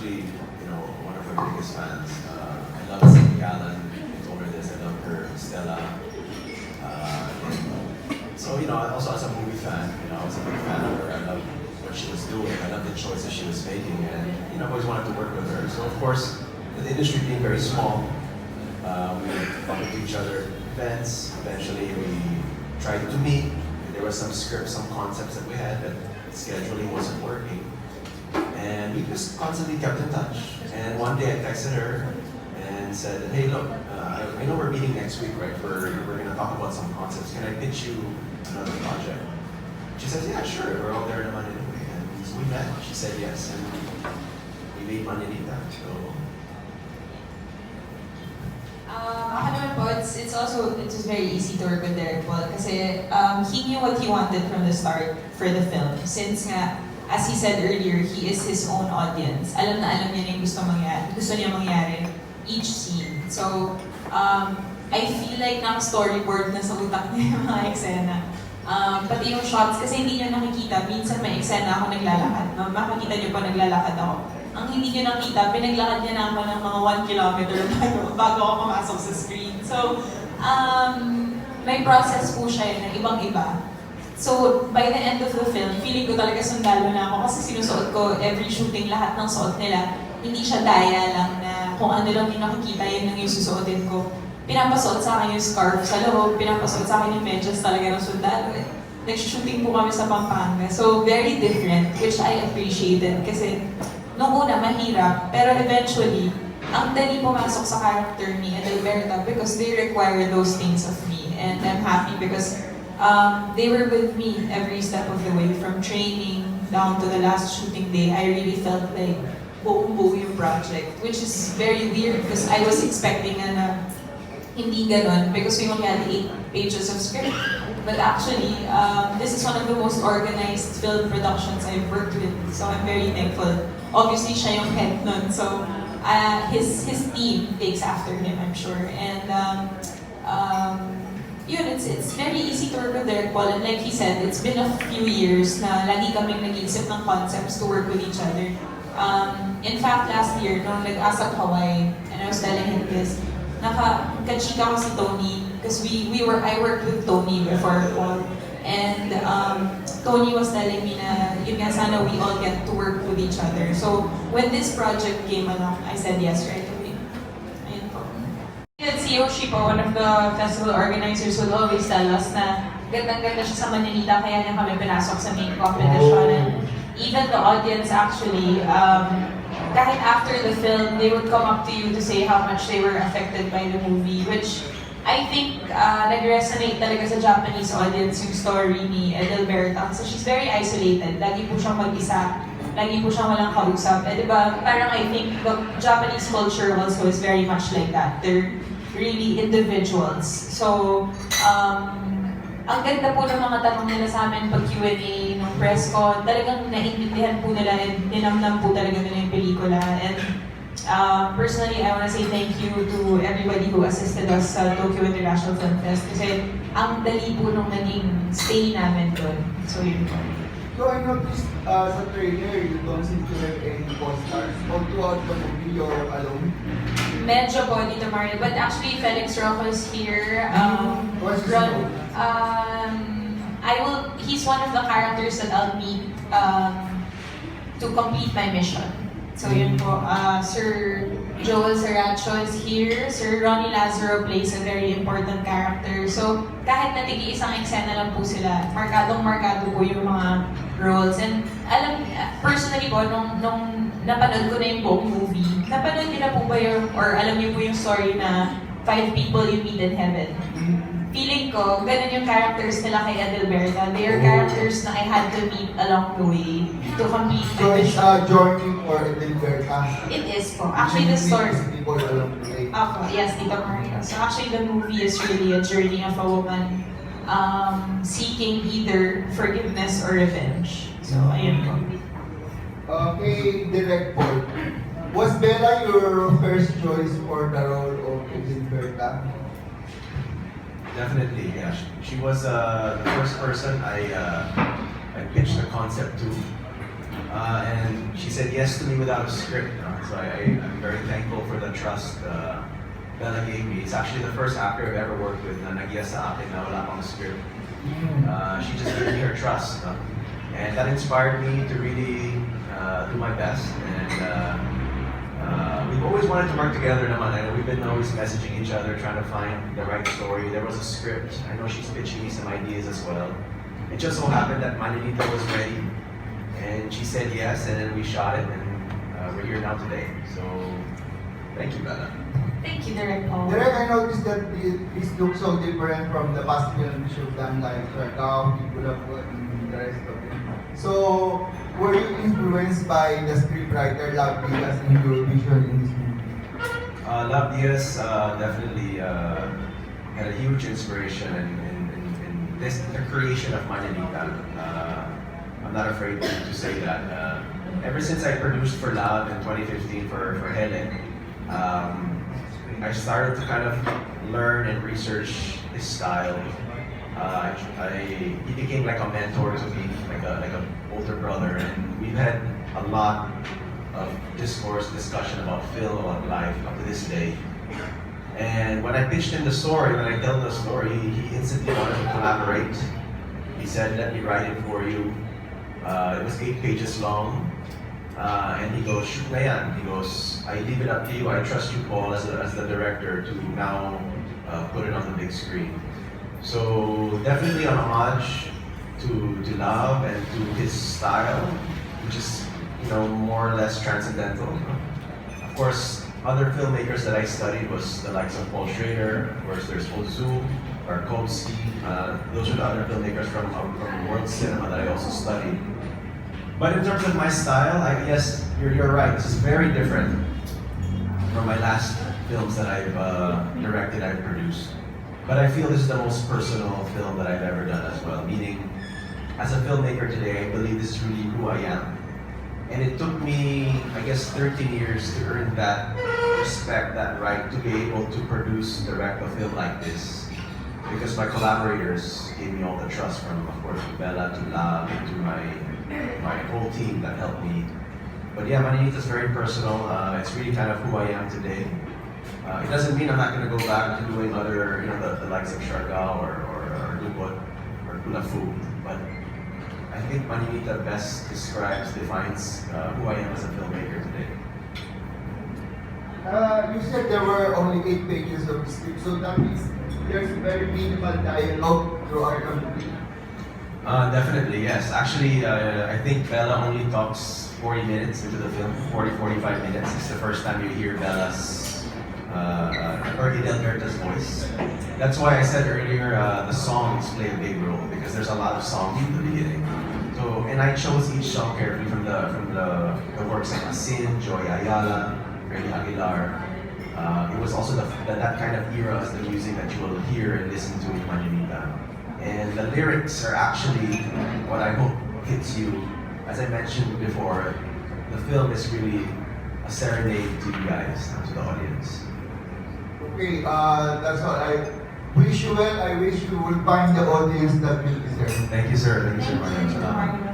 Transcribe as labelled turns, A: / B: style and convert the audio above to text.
A: actually, one of her biggest fans. I love St. Gallen. I told her this. I love her Stella. So, also as a movie fan, I was a big fan of her. I love what she was doing. I love the choices she was making, and I've always wanted to work with her. So, of course, the industry being very small, we bump into each other at events. Eventually, we tried to meet. There was some scripts, some concepts that we had, but scheduling wasn't working. And we just constantly kept in touch. And one day I texted her and said, hey, look, I know we're meeting next week, right? We're going to talk about some concepts. Can I pitch you another project? She said, yeah, sure. We're all there naman anyway. And so we met. She said yes. And we made Manilita. So.
B: Ako naman po, it's just very easy to work with Derek Paul kasi he knew what he wanted from the start for the film. Since nga, as he said earlier, he is his own audience. Alam na alam niya na yung gusto niya mangyari each scene. So, I feel like naka-storyboard na sa utak niya yung mga eksena. Pati yung shots, kasi hindi niyo nakikita, minsan may eksena ako naglalakad. Makikita niyo pa naglalakad ako. Ang hindi niyo nakita, pinaglakad niya na ako ng mga 1 kilometer bago ako pumasok sa screen. So, may process po siya na ibang-iba. So, by the end of the film, feeling ko talaga sundalo na ako kasi sinusuot ko every shooting, lahat ng suot nila. Hindi siya daya lang na kung ano lang yung nakikita, yun lang yung susuotin ko. Pinapasuot sa akin yung scarf sa loob, pinapasuot sa akin yung medyas talaga ng sundalo. Nag-shooting po kami sa Pampanga. So, very different, which I appreciated kasi nung una, mahirap, pero eventually, ang dali pumasok sa character ni Adelberta because they require those things of me. And I'm happy because they were with me every step of the way, from training down to the last shooting day. I really felt like buong-buo yung project, which is very weird because I was expecting na hindi ganon because we only had 8 pages of script. But actually, this is one of the most organized film productions I've worked with, so I'm very thankful. Obviously, siya yung head nun, so his team takes after him, I'm sure. And yun, it's very easy to work with Derek Paul. And like he said, it's been a few years na lagi kaming nag-iisip ng concepts to work with each other. In fact, last year, nung nag-asap Hawaii, and I was telling him this, kachika ko si Tony, because I worked with Tony before Paul. And Tony was telling me na yun nga, sana we all get to work with each other. So when this project came along, I said yes right away. Ayun po. Si Yoshi po, one of the festival organizers, would always tell us na gandang-ganda siya sa Manilita, kaya niya kami pinasok sa main competition. And even the audience actually, kahit after the film, they would come up to you to say how much they were affected by the movie, which I think nag-resonate talaga sa Japanese audience yung story ni Adelberta kasi she's very isolated. Lagi po siyang mag-isa, lagi po siyang walang kausap. Diba, parang I think the Japanese culture also is very much like that. They're really individuals. So, ang ganda po ng mga tanong nila sa amin pag Q&A ng press con, talagang naiintindihan po nila and ninamnam po talaga nila yung pelikula. And personally, I want to say thank you to everybody who assisted us sa Tokyo International Film Fest kasi ang dali po nung naging stay namin doon. So yun po.
C: So I noticed sa trailer, you don't seem to have any co-stars. All throughout the movie, you're alone.
B: Medyo po, Dito Mario. But actually, Felix Rocco is here. He's one of the characters that I'll meet to complete my mission. So yun po, Sir Joel Saracho is here. Sir Ronnie Lazaro plays a very important character. So kahit natigi-isang eksena lang po sila, markadong-markado po yung mga roles. And personally po, nung napanood ko na yung buong movie, napanood niyo na po ba yung, or alam niyo po yung story na 5 people you meet in heaven? Feeling ko, ganun yung characters nila kay Adelberta. They are characters na I had to meet along the way to complete my mission.
C: So it's a journey for Adelberta.
B: It is po. Actually, the story.
C: People along the way.
B: Yes, Tito Mario. So actually, the movie is really a journey of a woman seeking either forgiveness or revenge. So, ayun po.
C: Okay, Direct Paul. Was Bella your first choice for the role of Adelberta?
A: Definitely, yeah. She was the first person I pitched the concept to. And she said yes to me without a script. So I'm very thankful for the trust Bella gave me. It's actually the first actor I've ever worked with na nag-yes sa akin na wala pang script. She just gave me her trust. And that inspired me to really do my best. And we've always wanted to work together naman. I know we've been always messaging each other, trying to find the right story. There was a script. I know she's pitching me some ideas as well. It just so happened that Manilita was ready. And she said yes, and then we shot it, and we're here now today. So, thank you, Bella.
B: Thank you, Direct Paul.
C: Direct, I noticed that this looks so different from the past films you've done, like Siargao, Kikulapo, and the rest of it. So, were you influenced by the scriptwriter Love Diaz in your vision in this movie?
A: Love Diaz definitely had a huge inspiration in the creation of Manilita. I'm not afraid to say that. Ever since I produced for Love in 2015 for Helen, I started to kind of learn and research his style. He became like a mentor to me, like a older brother, and we've had a lot of discussion about film, about life up to this day. And when I pitched him the story, when I told the story, he instantly wanted to collaborate. He said, "Let me write it for you." It was 8 pages long. And he goes, "Shoot na yan." He goes, "I leave it up to you. I trust you, Paul, as the director, to now put it on the big screen." So definitely an homage to Love and to his style, which is more or less transcendental. Of course, other filmmakers that I studied was the likes of Paul Schrader. Of course, there's Ozu, Tarkovsky. Those are the other filmmakers from world cinema that I also studied. But in terms of my style, I guess you're right. This is very different from my last films that I've directed, I've produced. But I feel this is the most personal film that I've ever done as well. Meaning, as a filmmaker today, I believe this is really who I am. And it took me, I guess, 13 years to earn that respect, that right to be able to produce, direct a film like this. Because my collaborators gave me all the trust from, of course, Bella to Love to my whole team that helped me. But yeah, Manilita is very personal. It's really kind of who I am today. It doesn't mean I'm not going to go back to doing other, the likes of Siargao or Lubot or Kulafu. But I think Manilita best defines who I am as a filmmaker today.
C: You said there were only 8 pages of the script, so that means there's very minimal dialogue throughout the movie.
A: Definitely, yes. Actually, I think Bella only talks 40 minutes into the film, 45 minutes. It's the first time you hear Bella's, or Edelberta's voice. That's why I said earlier, the songs play a big role, because there's a lot of songs in the beginning. So, and I chose each song carefully from the works of Asin, Joy Ayala, Freddy Aguilar. It was also that kind of era of the music that you will hear and listen to in Manilita. And the lyrics are actually what I hope hits you. As I mentioned before, the film is really a serenade to you guys, to the audience.
C: Okay, that's all. I wish you well. I wish you will find the audience that you deserve.
A: Thank you, sir. Thank you,
B: Thank
A: sir.
B: you,
A: Maraming salamat.
B: Mark.